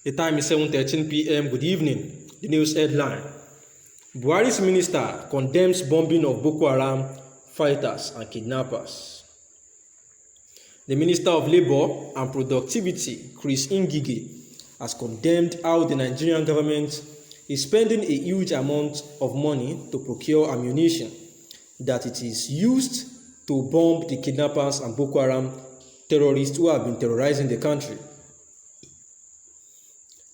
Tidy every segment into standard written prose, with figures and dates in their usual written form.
The time is 7:13 p.m. Good evening. The news headline. Buhari's minister condemns bombing of Boko Haram fighters and kidnappers. The Minister of Labour and Productivity, SS$ôkøhãrãm, has condemned how the Nigerian government is spending a huge amount of money to procure ammunition that it is used to bomb the kidnappers and Boko Haram terrorists who have been terrorizing the country.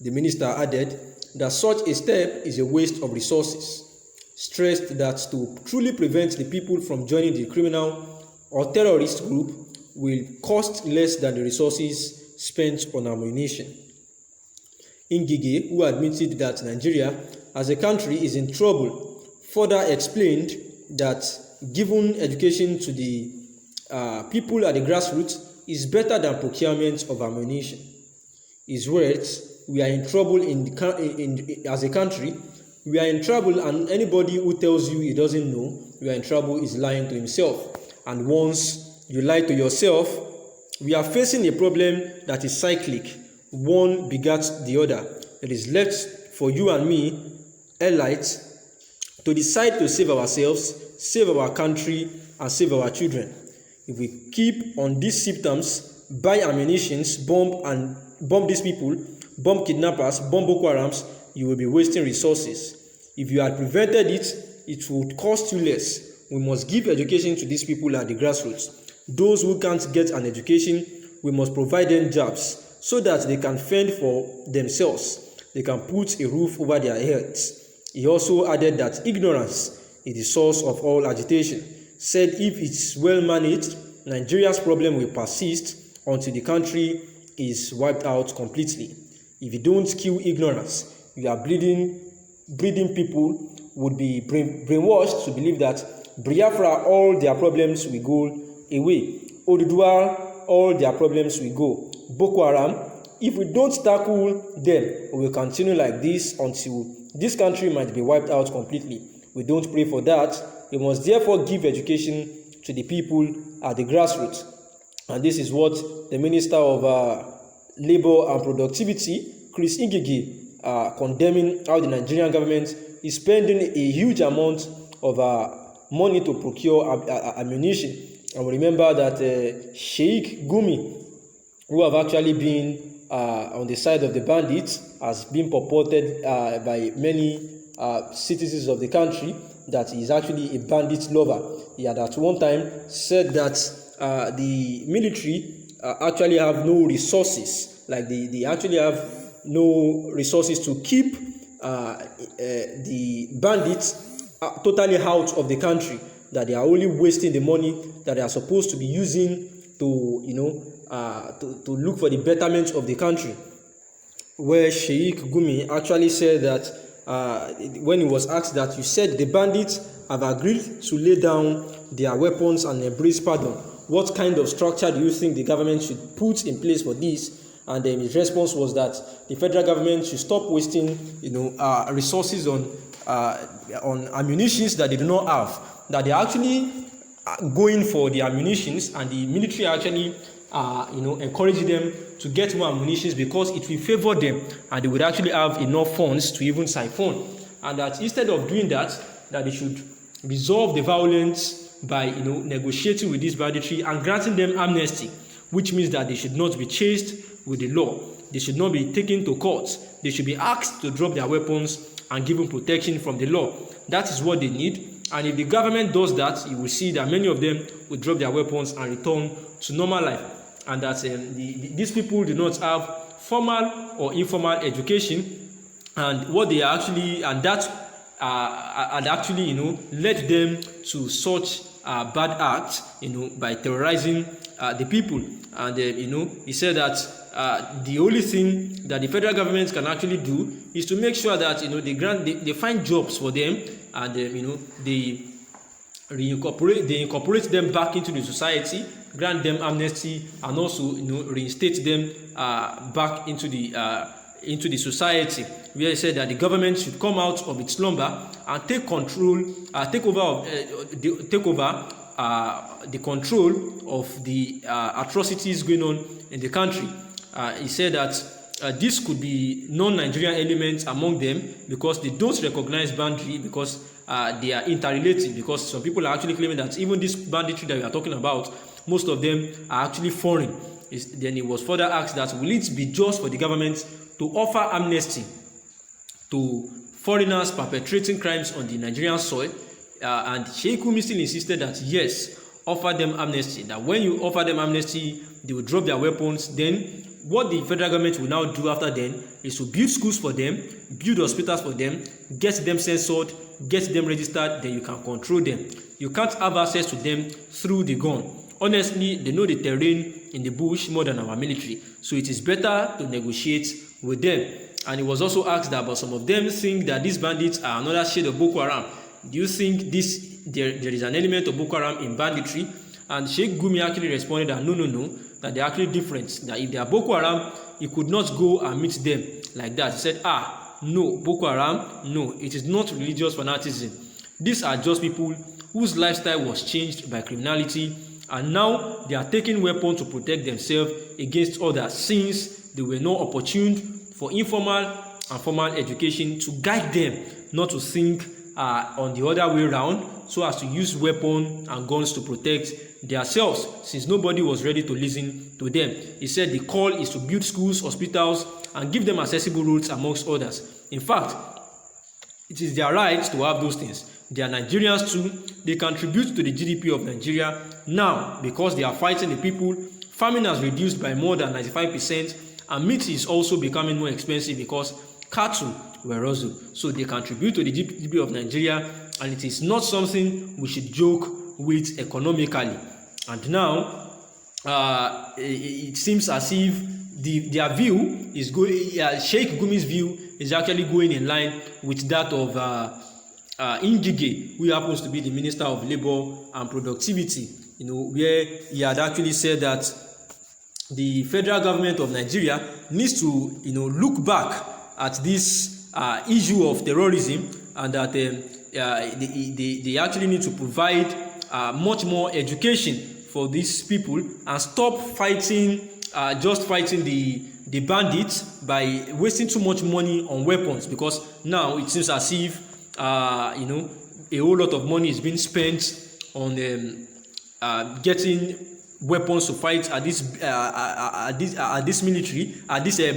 The minister added that such a step is a waste of resources, stressed that to truly prevent the people from joining the criminal or terrorist group will cost less than the resources spent on ammunition. Ngige, who admitted that Nigeria as a country is in trouble, further explained that giving education to the people at the grassroots is better than procurement of ammunition. His words, "We are in trouble as a country. We are in trouble, and anybody who tells you he doesn't know we are in trouble is lying to himself. And once you lie to yourself, we are facing a problem that is cyclic. One begats the other. It is left for you and me, elites, to decide to save ourselves, save our country, and save our children. If we keep on these symptoms, buy ammunition, bomb these people, bomb kidnappers, bomb Boko Harams, you will be wasting resources. If you had prevented it, it would cost you less. We must give education to these people at the grassroots. Those who can't get an education, we must provide them jobs so that they can fend for themselves. They can put a roof over their heads." He also added that ignorance is the source of all agitation. Said if it's well managed, Nigeria's problem will persist until the country is wiped out completely. If you don't kill ignorance, you are breeding people would be brainwashed to believe that Biafra, all their problems will go away. Oduduwa, all their problems will go. Boko Haram, if we don't tackle them, we will continue like this until this country might be wiped out completely. We don't pray for that. We must therefore give education to the people at the grassroots. And this is what the Minister of Labour and Productivity, SS$ôkøhãrãm, condemning how the Nigerian government is spending a huge amount of money to procure ammunition. And we remember that Sheikh Gumi, who have actually been on the side of the bandits, has been purported by many citizens of the country that he is actually a bandit lover. He had at one time said that the military actually have no resources, like they actually have no resources to keep the bandits totally out of the country, that they are only wasting the money that they are supposed to be using to to look for the betterment of the country. Where Sheikh Gumi actually said that when he was asked that, you said the bandits have agreed to lay down their weapons and embrace pardon. What kind of structure do you think the government should put in place for this? And then his response was that the federal government should stop wasting resources on ammunitions that they do not have, that they are actually going for the ammunitions, and the military actually encouraging them to get more ammunitions because it will favor them and they would actually have enough funds to even siphon. And that instead of doing that, that they should resolve the violence by negotiating with this banditry and granting them amnesty, which means that they should not be chased with the law. They should not be taken to court. They should be asked to drop their weapons and given protection from the law. That is what they need. And if the government does that, you will see that many of them will drop their weapons and return to normal life. And that these people do not have formal or informal education, and what they are actually, and that actually led them to such bad acts by terrorizing the people. And he said that the only thing that the federal government can actually do is to make sure that they find jobs for them, and they incorporate them back into the society, grant them amnesty, and also reinstate them back into the society. Where he said that the government should come out of its slumber and take over the control of the atrocities going on in the country. He said that this could be non-Nigerian elements among them because they don't recognize boundary because they are interrelated, because some people are actually claiming that even this banditry that we are talking about, most of them are actually foreign. Then it was further asked that will it be just for the government to offer amnesty to foreigners perpetrating crimes on the Nigerian soil? And Sheikh Gumi still insisted that yes, offer them amnesty, that when you offer them amnesty, they will drop their weapons. Then what the federal government will now do after then is to build schools for them, build hospitals for them, get them censored, get them registered, then you can control them. You can't have access to them through the gun. Honestly, they know the terrain in the bush more than our military, so it is better to negotiate with them. And it was also asked that, but some of them think that these bandits are another shade of Boko Haram. Do you think there is an element of Boko Haram in banditry? And Sheikh Gumi actually responded that no, that they're actually different. That if they are Boko Haram, he could not go and meet them like that. He said, no, Boko Haram, no, it is not religious fanaticism. These are just people whose lifestyle was changed by criminality, and now they are taking weapons to protect themselves against others, since they were not opportune for informal and formal education to guide them not to think on the other way around, so as to use weapons and guns to protect themselves, since nobody was ready to listen to them. He said the call is to build schools, hospitals, and give them accessible roads, amongst others. In fact, it is their right to have those things. They are Nigerians too. They contribute to the GDP of Nigeria. Now, because they are fighting the people, farming has reduced by more than 95%, and meat is also becoming more expensive because cattle were also. So they contribute to the GDP of Nigeria, and it is not something we should joke with economically. And now it seems as if their view is going, Sheikh Gumi's view is actually going in line with that of Ngige, who happens to be the Minister of Labour and Productivity, where he had actually said that the federal government of Nigeria needs to look back at this issue of terrorism, and that they actually need to provide much more education for these people and stop fighting, just fighting the bandits by wasting too much money on weapons, because now it seems as if a whole lot of money is being spent on getting weapons to fight at this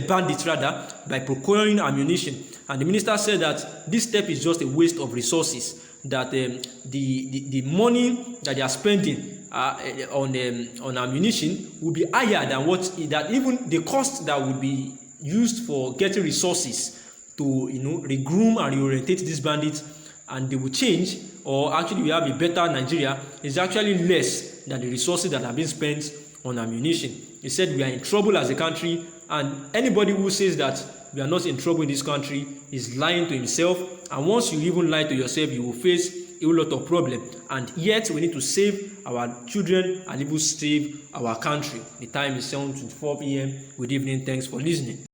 bandits rather, by procuring ammunition. And the minister said that this step is just a waste of resources, that the money that they are spending on ammunition will be higher than that even the cost that would be used for getting resources to regroom and reorientate these bandits, and they will change, or actually we have a better Nigeria, is actually less than the resources that have been spent on ammunition. He said we are in trouble as a country, and anybody who says that we are not in trouble in this country is lying to himself. And once you even lie to yourself, you will face a whole lot of problems. And yet we need to save our children and even save our country. The time is 7:24 p.m. Good evening. Thanks for listening.